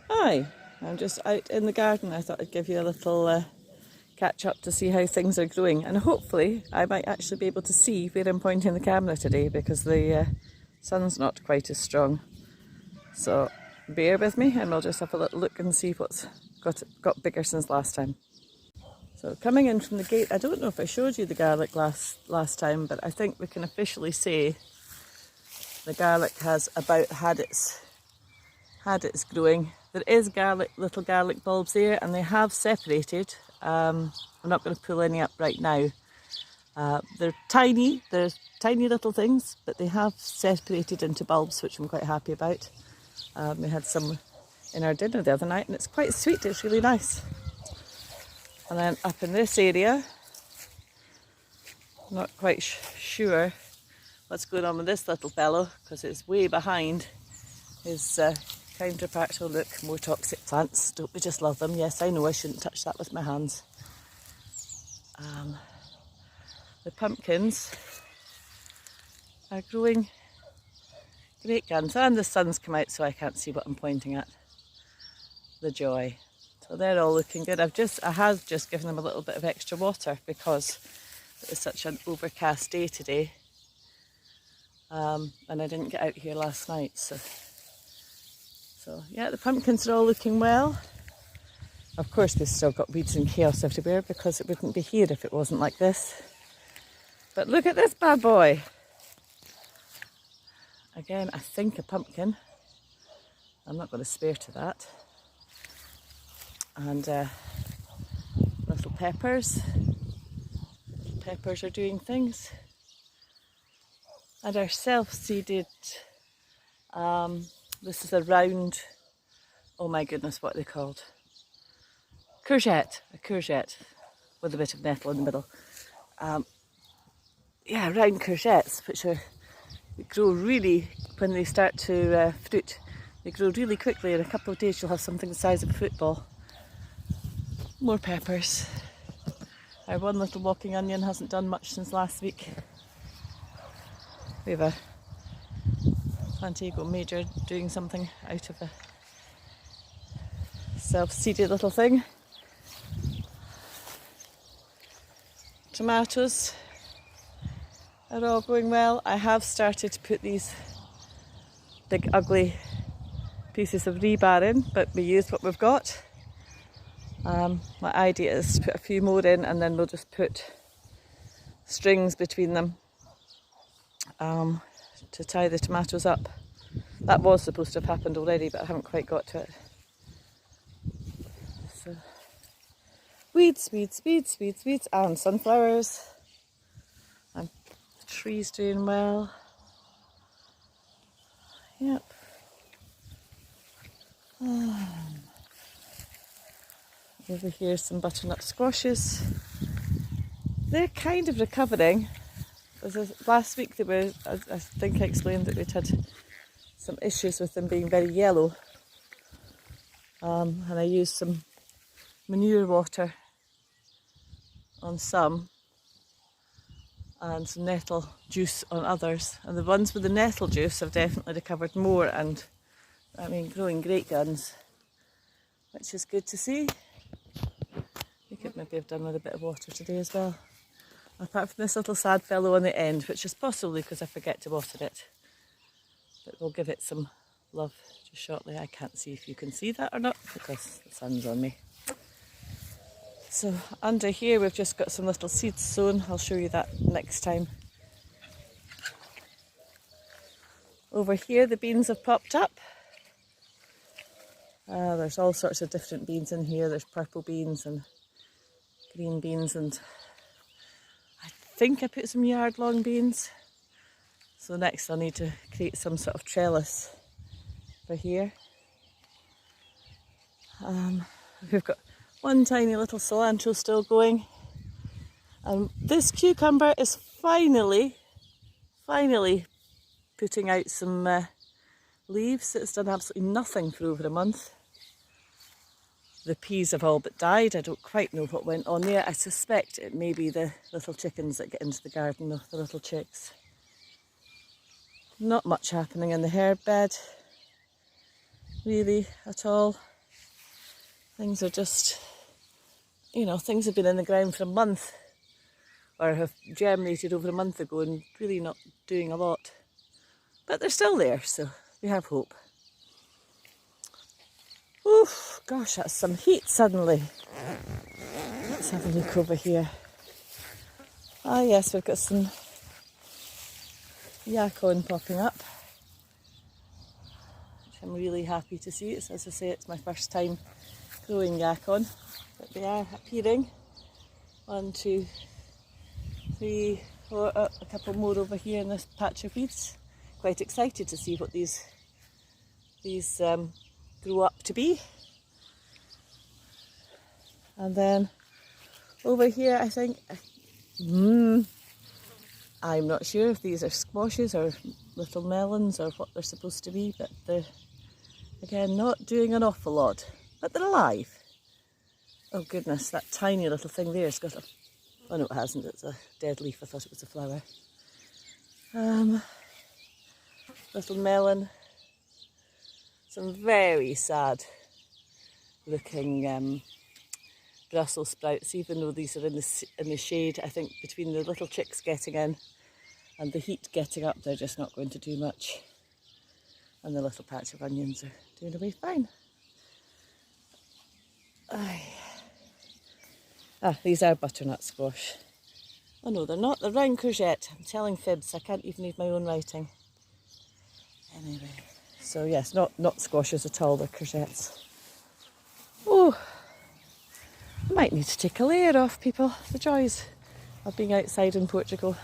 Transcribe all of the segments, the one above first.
Hi, I'm just out in the garden. I thought I'd give you a little catch up to see how things are growing, and hopefully I might actually be able to see where I'm pointing the camera today because the sun's not quite as strong. So bear with me and we'll just have a little look and see what's got bigger since last time. So coming in from the gate, I don't know if I showed you the garlic last time, but I think we can officially say the garlic has about had its growing. There is little garlic bulbs there, and they have separated. I'm not going to pull any up right now. They're tiny little things, but they have separated into bulbs, which I'm quite happy about. We had some in our dinner the other night, and it's quite sweet. It's really nice. And then up in this area, I'm not quite sure what's going on with this little fellow because it's way behind his counterpart. Oh look, more toxic plants. Don't we just love them? Yes, I know I shouldn't touch that with my hands. The pumpkins are growing great guns, and the sun's come out so I can't see what I'm pointing at. The joy. So they're all looking good. I have just given them a little bit of extra water because it was such an overcast day today, and I didn't get out here last night. So yeah, the pumpkins are all looking well. Of course, we've still got weeds and chaos everywhere because it wouldn't be here if it wasn't like this. But look at this bad boy. Again, I think a pumpkin. I'm not going to spare to that. And little peppers. Peppers are doing things. And our self-seeded, this is a round, oh my goodness, what are they called? Courgette, a courgette with a bit of nettle in the middle. Yeah, round courgettes, which grow really, when they start to fruit, they grow really quickly. In a couple of days you'll have something the size of a football. More peppers. Our one little walking onion hasn't done much since last week. We have a Plantago Major doing something out of a self-seeded little thing. Tomatoes are all going well. I have started to put these big ugly pieces of rebar in, but we use what we've got. My idea is to put a few more in and then we'll just put strings between them to tie the tomatoes up. That was supposed to have happened already, but I haven't quite got to it. So, weeds, and sunflowers. And the trees doing well. Yep. Over here, some butternut squashes. They're kind of recovering. Last week, I think I explained that we'd had some issues with them being very yellow. And I used some manure water on some and some nettle juice on others. And the ones with the nettle juice have definitely recovered more and, I mean, growing great guns, which is good to see. We could maybe have done with a bit of water today as well. Apart from this little sad fellow on the end, which is possibly because I forget to water it. But we'll give it some love just shortly. I can't see if you can see that or not because the sun's on me. So under here we've just got some little seeds sown. I'll show you that next time. Over here the beans have popped up. There's all sorts of different beans in here. There's purple beans and green beans, and I think I put some yard-long beans. So next I'll need to create some sort of trellis for here. We've got one tiny little cilantro still going. This cucumber is finally putting out some leaves. It's done absolutely nothing for over a month. The peas have all but died. I don't quite know what went on there. I suspect it may be the little chickens that get into the garden, the little chicks. Not much happening in the herb bed, really, at all. things are just, things have been in the ground for a month, or have germinated over a month ago and really not doing a lot. But they're still there, so we have hope. Oof, gosh, that's some heat suddenly. Let's have a look over here. Ah yes, we've got some yacon popping up, which I'm really happy to see. As I say, it's my first time growing yacon, but they are appearing. 1, 2, 3, 4, a couple more over here in this patch of weeds. Quite excited to see what these grow up to be. And then over here, I think, I'm not sure if these are squashes or little melons or what they're supposed to be, but they're, again, not doing an awful lot, but they're alive. Oh goodness, that tiny little thing there has got a, oh no it hasn't, it's a dead leaf, I thought it was a flower. Little melon, some very sad looking Brussels sprouts, even though these are in the shade. I think between the little chicks getting in and the heat getting up, they're just not going to do much. And the little patch of onions are doing away fine. These are butternut squash. Oh no, they're not. They're round courgette. I'm telling fibs. I can't even read my own writing. Anyway, so yes, not squashes at all. They're courgettes. Oh, I might need to take a layer off, people. The joys of being outside in Portugal.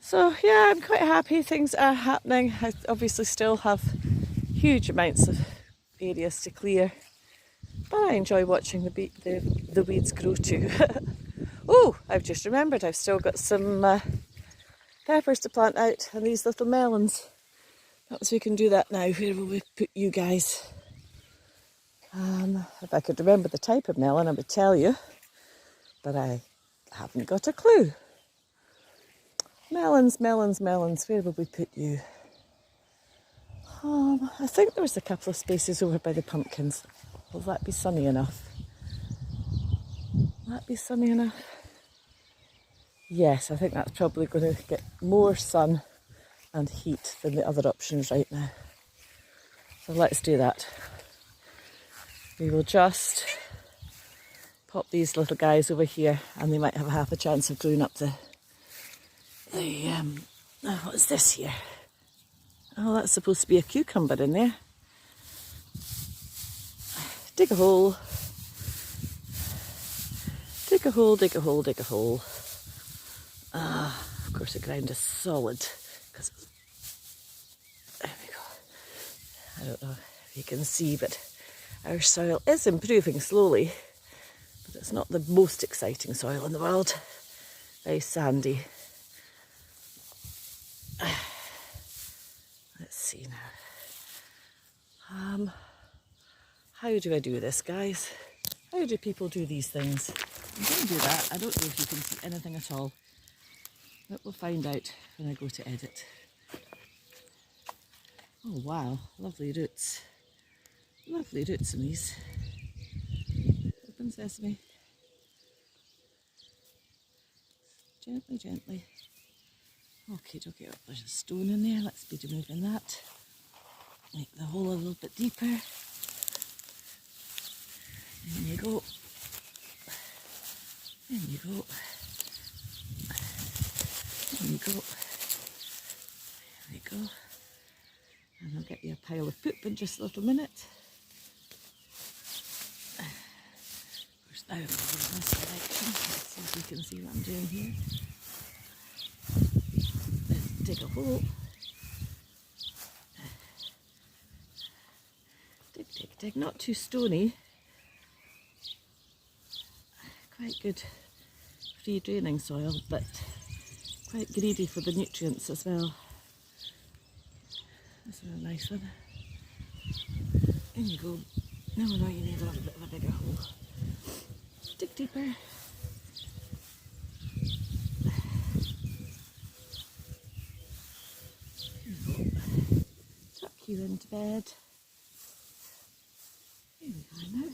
So yeah, I'm quite happy. Things are happening. I obviously still have huge amounts of areas to clear, but I enjoy watching the weeds grow too. Oh, I've just remembered I've still got some peppers to plant out and these little melons. Perhaps we can do that now. Where will we put you guys? If I could remember the type of melon, I would tell you, but I haven't got a clue. Melons, melons, melons, where will we put you? I think there was a couple of spaces over by the pumpkins. Will that be sunny enough? Will that be sunny enough? Yes, I think that's probably going to get more sun and heat than the other options right now. So let's do that. We will just pop these little guys over here and they might have half a chance of growing up what is this here? Oh, that's supposed to be a cucumber in there. Dig a hole. Dig a hole, dig a hole, dig a hole. Of course the ground is solid because there we go. I don't know if you can see, but our soil is improving slowly, but it's not the most exciting soil in the world. Very sandy. Let's see now. How do I do this, guys? How do people do these things? I'm going to do that. I don't know if you can see anything at all, but we'll find out when I go to edit. Oh wow, lovely roots. Lovely roots in these. Open sesame. Gently, gently. Okay, oh, there's a stone in there. Let's be removing that. Make the hole a little bit deeper. There you go. There you go. There you go. There we go. And I'll get you a pile of poop in just a little minute. Of course, now I'm going in this direction. Let's see if you can see what I'm doing here. Dig a hole. Dig, dig, dig. Not too stony. Quite good free draining soil, but quite greedy for the nutrients as well. This is a nice one. In you go. No, you need a little bit of a bigger hole. Dig deeper. Tuck you into bed. There we I know.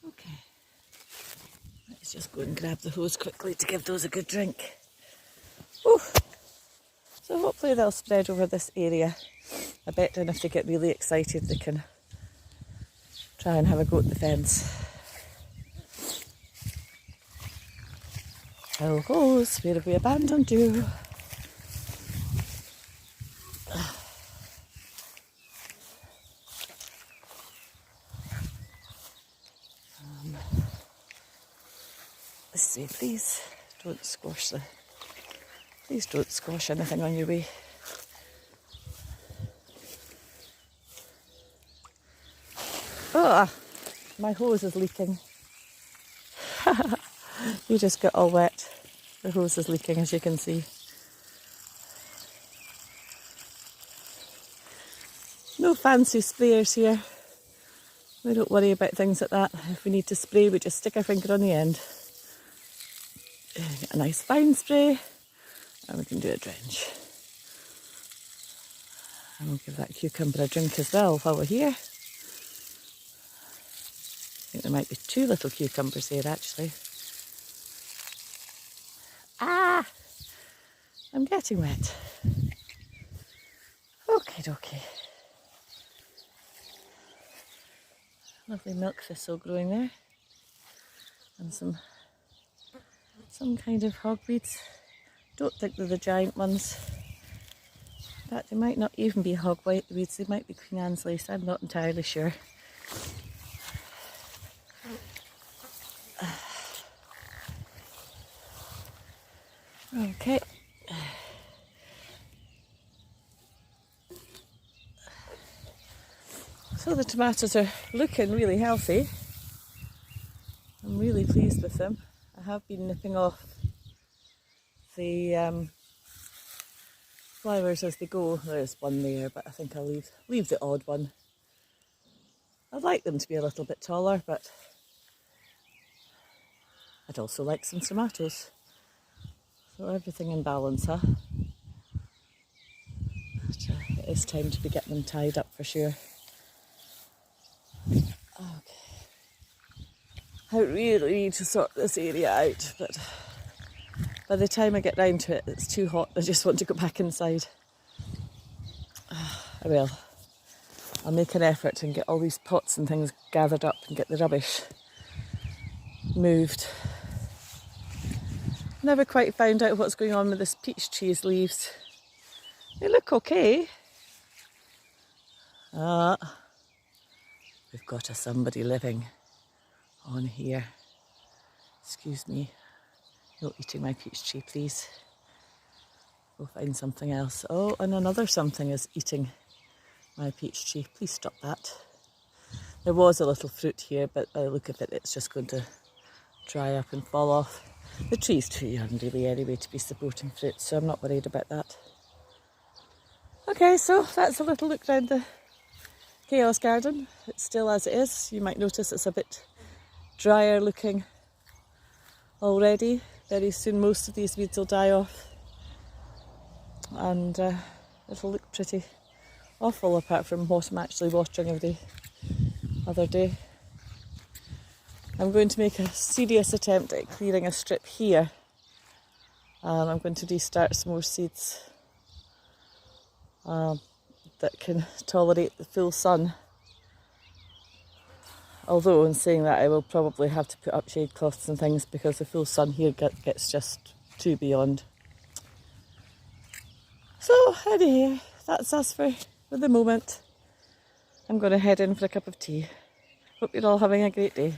Okay. Let's just go and grab the hose quickly to give those a good drink. Whew. So hopefully they'll spread over this area a bit, and if they get really excited they can try and have a go at the fence. Oh hose, where have we abandoned you? Let's see, please don't squash please don't squash anything on your way. Oh, my hose is leaking. You just got all wet. The hose is leaking, as you can see. No fancy sprayers here. We don't worry about things like that. If we need to spray, we just stick our finger on the end. Get a nice fine spray, and we can do a drench. And we'll give that cucumber a drink as well while we're here. I think there might be 2 little cucumbers here actually. Ah! I'm getting wet. Okie dokie. Lovely milk thistle growing there. And some kind of hogweeds. Don't think they're the giant ones. In fact, they might not even be hogweeds, they might be Queen Anne's lace, I'm not entirely sure. Okay. So the tomatoes are looking really healthy. I'm really pleased with them. I have been nipping off the flowers as they go. There's one there, but I think I'll leave the odd one. I'd like them to be a little bit taller, but I'd also like some tomatoes. So everything in balance, huh? But, it is time to be getting them tied up for sure. Okay. I really need to sort this area out, but by the time I get round to it, it's too hot. I just want to go back inside. I will. I'll make an effort and get all these pots and things gathered up and get the rubbish moved. Never quite found out what's going on with this peach tree's leaves. They look okay. Ah, we've got somebody living on here. Excuse me. No eating my peach tree, please. We'll find something else. Oh, and another something is eating my peach tree. Please stop that. There was a little fruit here, but by the look of it, it's just going to dry up and fall off. The tree's too young really anyway to be supporting fruit, so I'm not worried about that. Okay, so that's a little look around the chaos garden. It's still as it is. You might notice it's a bit drier looking already. Very soon most of these weeds will die off, and it'll look pretty awful apart from what I'm actually watering the other day. I'm going to make a serious attempt at clearing a strip here. I'm going to restart some more seeds that can tolerate the full sun. Although in saying that, I will probably have to put up shade cloths and things because the full sun here gets just too beyond. So anyway, that's us for the moment. I'm going to head in for a cup of tea. Hope you're all having a great day.